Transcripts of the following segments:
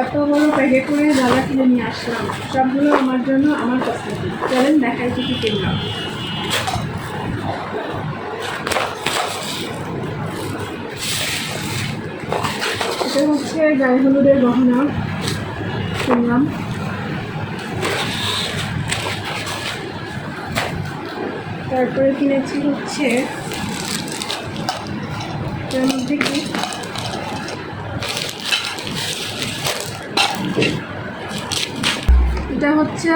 এত বড় প্যাকেট করে দাদা কিনে নিয়ে আসলাম, সবগুলো আমার জন্য, আমার কসমেটিক। চলেন দেখাই কি কি কিনলাম। এটা হচ্ছে গায়ে হলুদের গহনা কিনলাম। তারপরে কিনেছি হচ্ছে এর মধ্যে কি এটা হচ্ছে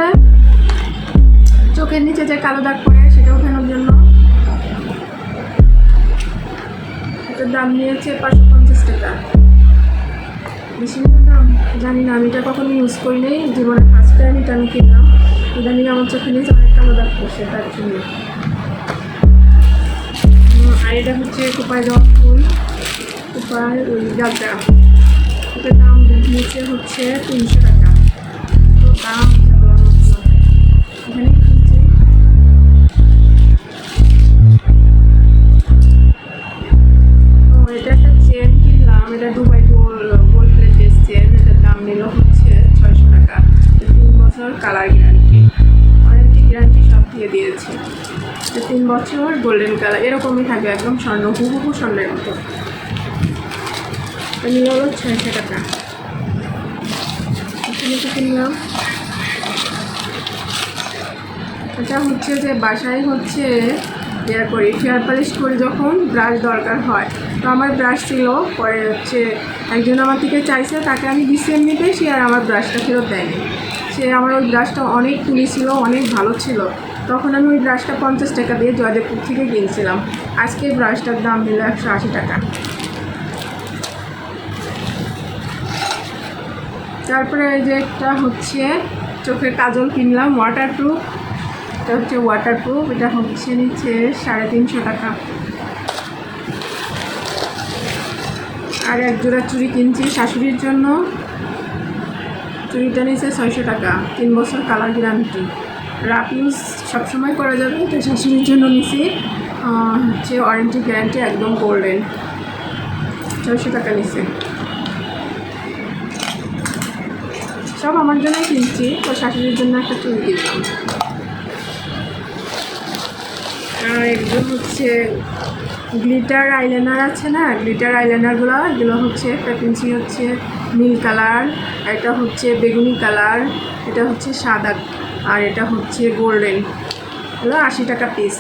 চোখের নিচে যে কালো দাগ পড়ে সেটা ওঠানোর জন্য। এটার দাম নিয়েছে 550 টাকা। বেশি দাম জানি না, আমি এটা কখনো ইউজ করি নাই, জীবনে ফার্স্ট টাইম এটা আমি কিনলাম। ইদানিং আমার চোখের নিচে অনেক কালো দাগ পড়ছে তার জন্য। আর এটা হচ্ছে কোপায় দেওয়া ফুল, কোপায় ওই গাছটা, এটার দাম নিচে হচ্ছে 300 টাকা। তো দাম এখানে কিনছি। এটা একটা চেন কিনলাম, এটা দুবাই গোল্ড প্লেটের চেন। এটার দাম নিল হচ্ছে 600 টাকা। 3 বছর কালার গ্যারান্টি, ওয়ারেন্টি গ্যারান্টি সব দিয়ে দিয়েছে। 3 বছর গোল্ডেন কালার এরকমই থাকবে, একদম স্বর্ণ, হুবহু স্বর্ণের মতো। এটা নিল হলো 600 টাকা। এখানে তো কিনলাম, এটা হচ্ছে যে বাসায় হচ্ছে ইয়ে করি, ফেয়ার পালিশ করি যখন ব্রাশ দরকার হয়। তো আমার ব্রাশ ছিল, পরে হচ্ছে একজন আমার থেকে চাইছে, তাকে আমি দিচ্ছি এমনিতে, সে আর আমার ব্রাশটা ফেরত দেয়নি। সে আমার ওই ব্রাশটা অনেক তুলি ছিল, অনেক ভালো ছিল, তখন আমি ওই ব্রাশটা 50 টাকা দিয়ে জয়দেবপুর থেকে কিনছিলাম। আজকে ব্রাশটার দাম দিল 180 টাকা। তারপরে এই যে একটা হচ্ছে চোখের কাজল কিনলাম, ওয়াটারপ্রুফ। এটা হচ্ছে ওয়াটারপ্রুফ, এটা হচ্ছে নিচ্ছে 350 টাকা। আর এক জোড়া চুড়ি কিনছি শাশুড়ির জন্য, চুড়িটা নিচ্ছে 600 টাকা। 3 বছর কালার গ্যারান্টি, রাফ ইউজ সবসময় করা যাবে। এটা শাশুড়ির জন্য নিছি, হচ্ছে ওয়ারেন্টি গ্যারান্টি, একদম গোল্ডেন। 600 টাকা নিচ্ছে। সব আমার জন্যই কিনছি, তো শাশুড়ির জন্য একটা চুড়ি কিনলাম। আর একদম হচ্ছে গ্লিটার আইলাইনার আছে না, গ্লিটার আইলাইনারগুলো, এগুলো হচ্ছে একটা কিনছি হচ্ছে নীল কালার, এটা হচ্ছে বেগুনি কালার, এটা হচ্ছে সাদা, আর এটা হচ্ছে গোল্ডেন। এগুলো 80 টাকা পিস।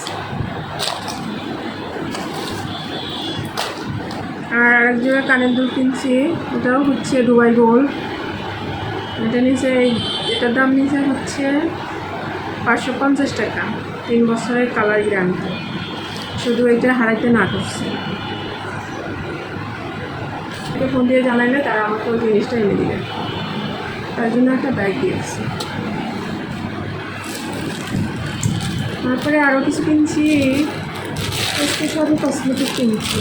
আর এক জোড়া কানের দুল কিনছি, ওটাও হচ্ছে দুবাই গোল্ড। এটা নিচে, এটার দাম নিচে হচ্ছে 550 টাকা। 3 বছরের কালার গ্যারান্টি, শুধু এটা হারাইতে না করছে। এটা ফোন দিয়ে জানাইলে তারা আমাকে ওই জিনিসটা এনে দিবে, তার জন্য একটা ব্যাগ দিয়েছি। তারপরে আরও কিছু কিনছি, সবই কসমেটিক কিনছি।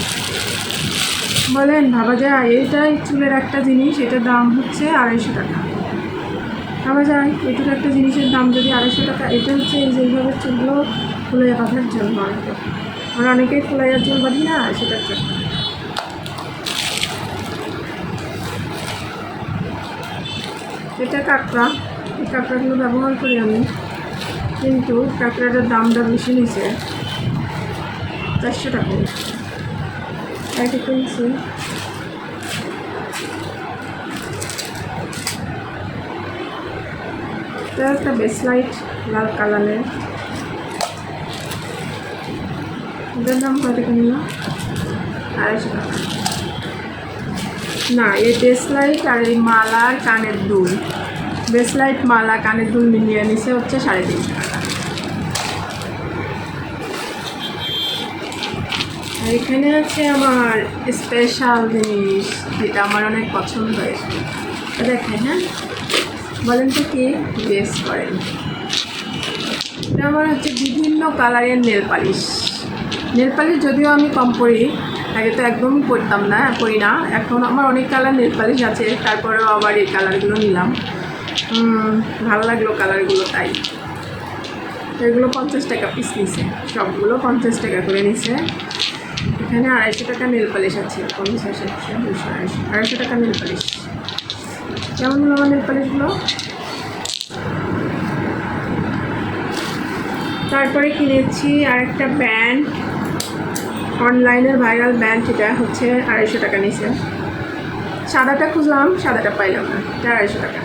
বলেন, ভাবা যায় এইটাই চুলের একটা জিনিস, এটার দাম হচ্ছে 250 টাকা। ভাবা যায় এটার একটা জিনিসের দাম যদি 250 টাকা। এটা হচ্ছে এই যেভাবে চুলগুলো ফুলাইয়া বাঁধার জন্য, আমরা অনেকেই ফুলাইয়া চুল বাঁধি না, সেটার জন্য। এটা কাঁকড়া, এই কাঁকড়াগুলো ব্যবহার করি আমি, কিন্তু কাঁকড়াটার দামটা বেশি নিয়েছে, 400 টাকা। এটা কিনছি। এটা একটা বেসলাইট লাল কালারের, এটার দাম কত কিনলাম? 250 টাকা। না, এই বেসলাইট আর এই মালা আর কানের দুল, বেসলাইট মালা কানের দুল মিলিয়ে নিছে হচ্ছে 350 টাকা। আর এখানে আছে আমার স্পেশাল জিনিস, যেটা আমার অনেক পছন্দ হয়েছে। দেখেন, হ্যাঁ বলেন তো কি গেস করেন। এটা আমার হচ্ছে বিভিন্ন কালারের নেল পালিশ। নেল পালিশ যদিও আমি কম পরি, আগে তো একদমই পরতাম না, পরি না। এখন আমার অনেক কালার নেল পালিশ আছে, তারপরেও আবার এই কালারগুলো নিলাম, ভালো লাগলো কালারগুলো, তাই এগুলো 50 টাকা পিস নিছে, সবগুলো 50 টাকা করে নিছে। এখানে 250 টাকা নেল পালিশ আছে, 50, 100, 200, 250 টাকা নেল পালিশ। কেমন হলো আমার নেল পালিশগুলো? তারপরে কিনেছি আরেকটা ব্যান্ড, অনলাইনের ভাইরাল ব্যান্ড, এটা হচ্ছে 250 টাকা নিয়েছে। সাদাটা খুঁজলাম, সাদাটা পাইলাম না, এটা 250 টাকা।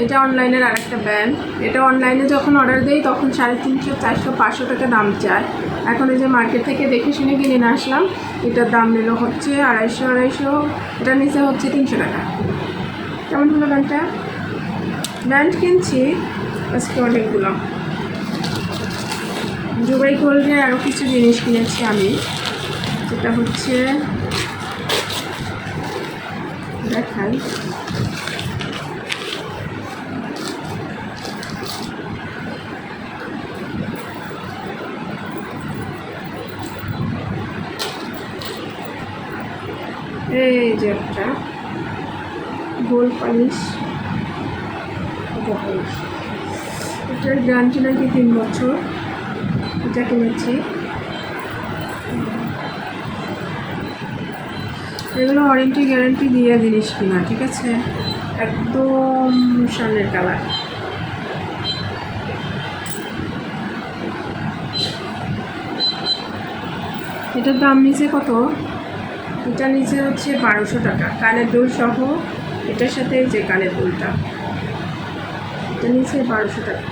এটা অনলাইনের আরেকটা ব্যান্ড, এটা অনলাইনে যখন অর্ডার দেই তখন 350, 400, 500 টাকা দাম চায়। এখন এই যে মার্কেট থেকে দেখে শুনে কিনে নিয়ে আসলাম, এটার দাম নিল হচ্ছে 250, এটা নিচে হচ্ছে 300 টাকা। কেমন হলো ব্যান্ডটা? ব্যান্ড কিনছি আজকে অনেকগুলো। জুবাই গোল্ডে আরও কিছু জিনিস কিনেছি আমি, যেটা হচ্ছে দেখাই। এই যে একটা গোল পালিশ, এটার গ্যারান্টি নাকি 3 বছর। এটা কিনেছি। এগুলো ওয়ারেন্টি গ্যারান্টি দিয়ে জিনিস কিনা, ঠিক আছে? একদম সামনের কালার। এটার দাম নিচে কত? এটা নিচে হচ্ছে 1200 টাকা, কানের দুল সহ। এটার সাথে যে কানের দুলটা, এটা নিচে 1200 টাকা।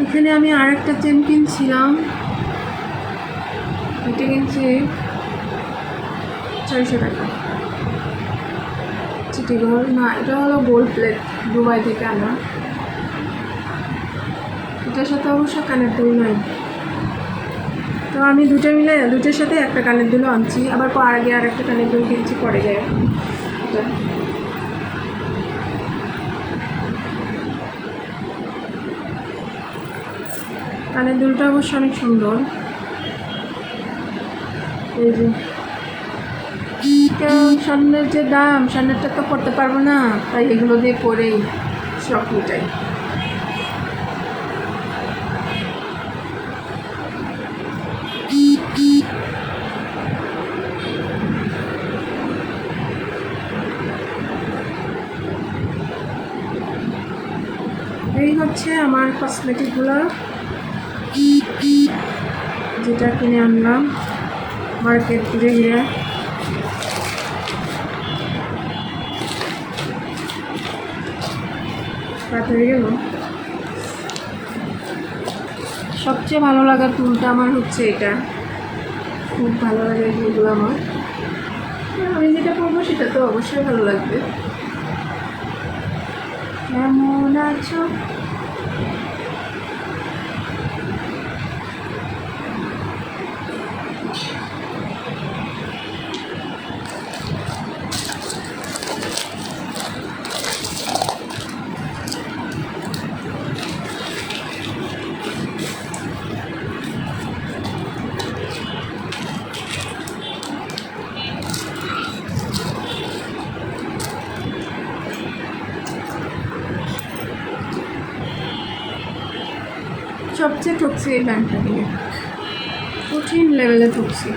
এখানে আমি আরেকটা চেন কিনছিলাম, এটা কিনছি 600 টাকা। চিটি গোল্ড না, এটা হলো গোল্ড প্লেট, দুবাই থেকে আনা। এটার সাথে অবশ্য কানের দুল নাই, তো আমি দুটো মিলে দুটোর সাথে একটা কানের দুলও আনছি, আবার আগে আর একটা কানের দুল কিনছি পরে যায়। কানের দুলটা অবশ্য অনেক সুন্দর। এই যে স্বর্ণের যে দাম, স্বর্ণেরটা তো পড়তে পারবো না, তাই এগুলো দিয়ে পরেই শখ মিটাই। এই হচ্ছে আমার কসমেটিকগুলো, যেটা কিনে আনলাম মার্কেট ঘুরে গিয়ে। রাত হয়ে গেল। সবচেয়ে ভালো লাগার ফুলটা আমার হচ্ছে এটা, খুব ভালো লাগে এই ফুলগুলো আমার। আমি যেটা পরবো সেটা তো অবশ্যই ভালো লাগবে। কেমন আছো? সবচেয়ে ঠকছি এই ব্যান্ডটা নিয়ে, কঠিন লেভেলে ঠকছি।